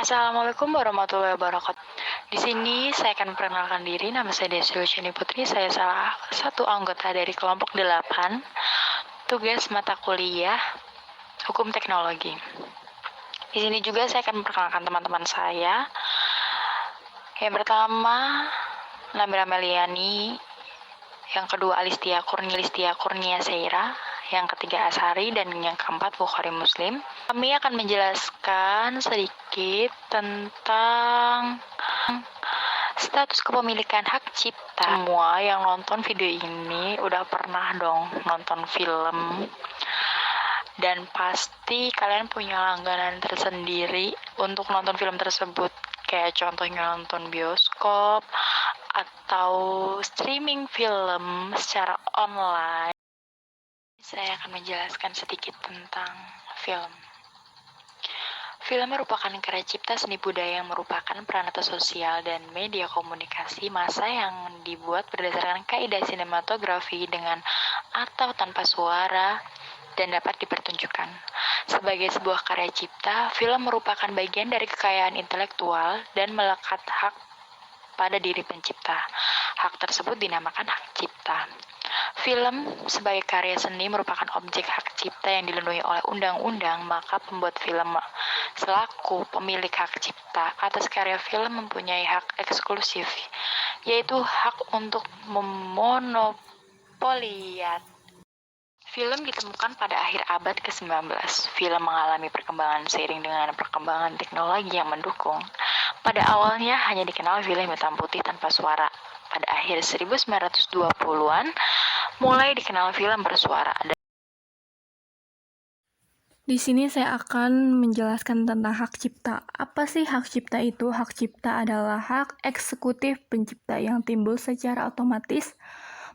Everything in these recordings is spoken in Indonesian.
Assalamualaikum warahmatullahi wabarakatuh. Di sini saya akan memperkenalkan diri. Nama saya Desri Luciani Putri. Saya salah satu anggota dari kelompok 8. Tugas mata kuliah Hukum Teknologi. Di sini juga saya akan memperkenalkan teman-teman saya. Yang pertama, Nabila Meliani. Yang kedua, Alistia Kurnia Seira. Yang ketiga, Asari. Dan yang keempat, Bukhari Muslim. Kami akan menjelaskan sedikit tentang status kepemilikan hak cipta. Semua yang nonton video ini udah pernah dong nonton film. Dan pasti kalian punya langganan tersendiri untuk nonton film tersebut. Kayak contohnya nonton bioskop atau streaming film secara online. Saya akan menjelaskan sedikit tentang film. Film merupakan karya cipta seni budaya yang merupakan peranata sosial dan media komunikasi massa yang dibuat berdasarkan kaidah sinematografi dengan atau tanpa suara dan dapat dipertunjukkan. Sebagai sebuah karya cipta, film merupakan bagian dari kekayaan intelektual dan melekat hak pada diri pencipta. Hak tersebut dinamakan hak cipta. Film sebagai karya seni merupakan objek hak cipta yang dilindungi oleh undang-undang, maka pembuat film selaku pemilik hak cipta atas karya film mempunyai hak eksklusif, yaitu hak untuk memonopoliat. Film ditemukan pada akhir abad ke-19. Film mengalami perkembangan seiring dengan perkembangan teknologi yang mendukung. Pada awalnya hanya dikenal film hitam putih tanpa suara. Pada akhir 1920-an, mulai dikenal film bersuara. Di sini saya akan menjelaskan tentang hak cipta. Apa sih hak cipta itu? Hak cipta adalah hak eksekutif pencipta yang timbul secara otomatis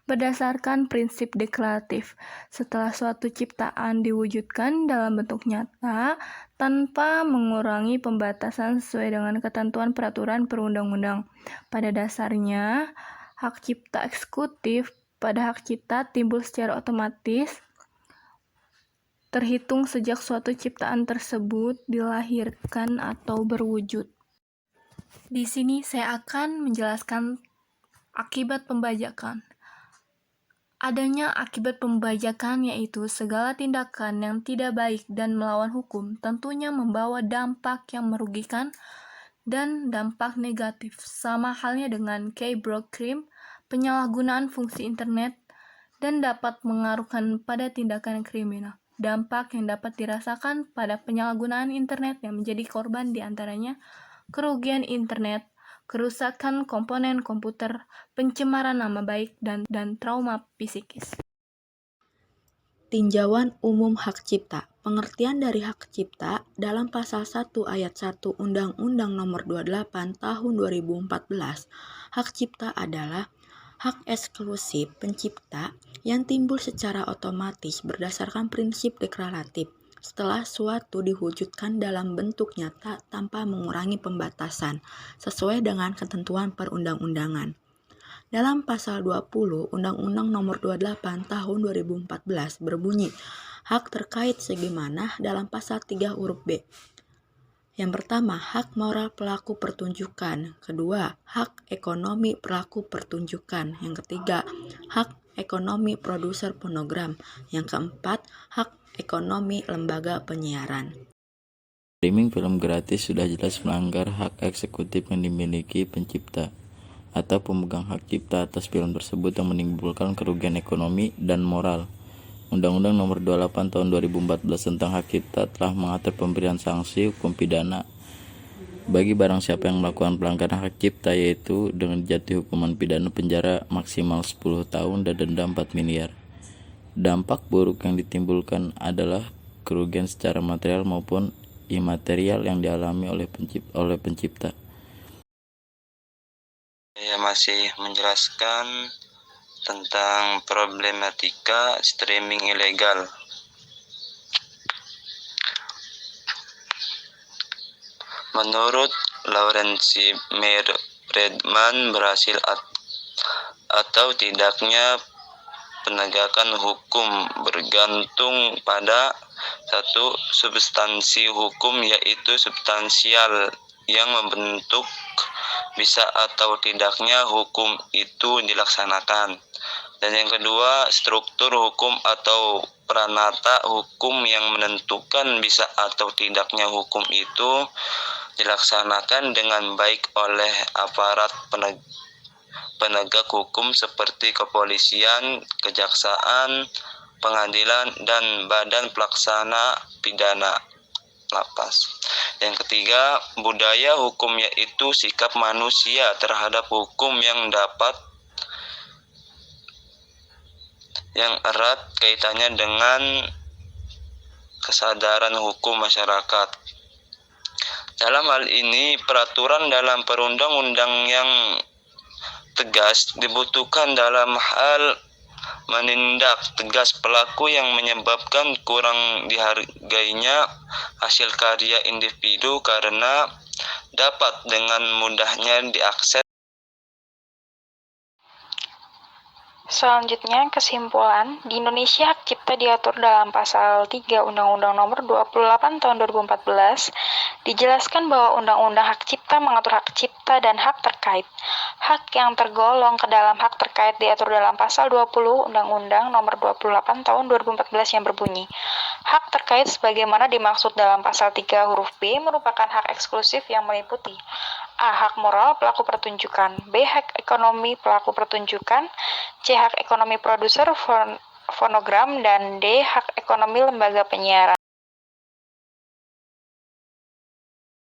berdasarkan prinsip deklaratif setelah suatu ciptaan diwujudkan dalam bentuk nyata tanpa mengurangi pembatasan sesuai dengan ketentuan peraturan perundang-undang. Pada dasarnya, hak cipta eksekutif pada hak cipta timbul secara otomatis terhitung sejak suatu ciptaan tersebut dilahirkan atau berwujud. Di sini saya akan menjelaskan akibat pembajakan. Adanya akibat pembajakan yaitu segala tindakan yang tidak baik dan melawan hukum tentunya membawa dampak yang merugikan dan dampak negatif. Sama halnya dengan cybercrime, penyalahgunaan fungsi internet, dan dapat mengaruhkan pada tindakan kriminal. Dampak yang dapat dirasakan pada penyalahgunaan internet yang menjadi korban diantaranya kerugian internet, kerusakan komponen komputer, pencemaran nama baik, dan trauma psikis. Tinjauan umum hak cipta. Pengertian dari hak cipta dalam pasal 1 ayat 1 Undang-Undang Nomor 28 Tahun 2014. Hak cipta adalah hak eksklusif pencipta yang timbul secara otomatis berdasarkan prinsip deklaratif setelah suatu diwujudkan dalam bentuk nyata tanpa mengurangi pembatasan sesuai dengan ketentuan perundang-undangan. Dalam pasal 20 Undang-Undang Nomor 28 Tahun 2014 berbunyi, hak terkait sebagaimana dalam pasal 3 huruf B. Yang pertama, hak moral pelaku pertunjukan. Kedua, hak ekonomi pelaku pertunjukan. Yang ketiga, hak ekonomi produser fonogram. Yang keempat, hak ekonomi lembaga penyiaran. Streaming film gratis sudah jelas melanggar hak eksekutif yang dimiliki pencipta atau pemegang hak cipta atas film tersebut yang menimbulkan kerugian ekonomi dan moral. Undang-Undang Nomor 28 Tahun 2014 tentang hak cipta telah mengatur pemberian sanksi hukum pidana bagi barang siapa yang melakukan pelanggaran hak cipta, yaitu dengan jatuhi hukuman pidana penjara maksimal 10 tahun dan denda 4 miliar. Dampak buruk yang ditimbulkan adalah kerugian secara material maupun imaterial yang dialami oleh pencipta. Saya masih menjelaskan tentang problematika streaming ilegal. Menurut Lawrence Friedman, berhasil atau tidaknya penegakan hukum bergantung pada satu substansi hukum, yaitu substansial, yang membentuk bisa atau tidaknya hukum itu dilaksanakan. Dan yang kedua, struktur hukum atau pranata hukum yang menentukan bisa atau tidaknya hukum itu dilaksanakan dengan baik oleh aparat penegak hukum seperti kepolisian, kejaksaan, pengadilan, dan badan pelaksana pidana lapas. Yang ketiga, budaya hukum yaitu sikap manusia terhadap hukum yang erat kaitannya dengan kesadaran hukum masyarakat. Dalam hal ini, peraturan dalam perundang-undang yang tegas dibutuhkan dalam hal menindak tegas pelaku yang menyebabkan kurang dihargainya hasil karya individu karena dapat dengan mudahnya diakses. Selanjutnya, kesimpulan, di Indonesia hak cipta diatur dalam pasal 3 Undang-Undang Nomor 28 Tahun 2014. Dijelaskan bahwa Undang-Undang Hak Cipta mengatur hak cipta dan hak terkait. Hak yang tergolong ke dalam hak terkait diatur dalam pasal 20 Undang-Undang Nomor 28 Tahun 2014 yang berbunyi, hak terkait sebagaimana dimaksud dalam pasal 3 huruf B merupakan hak eksklusif yang meliputi A. Hak moral pelaku pertunjukan, B. Hak ekonomi pelaku pertunjukan, C. Hak ekonomi produser fonogram, dan D. Hak ekonomi lembaga penyiaran.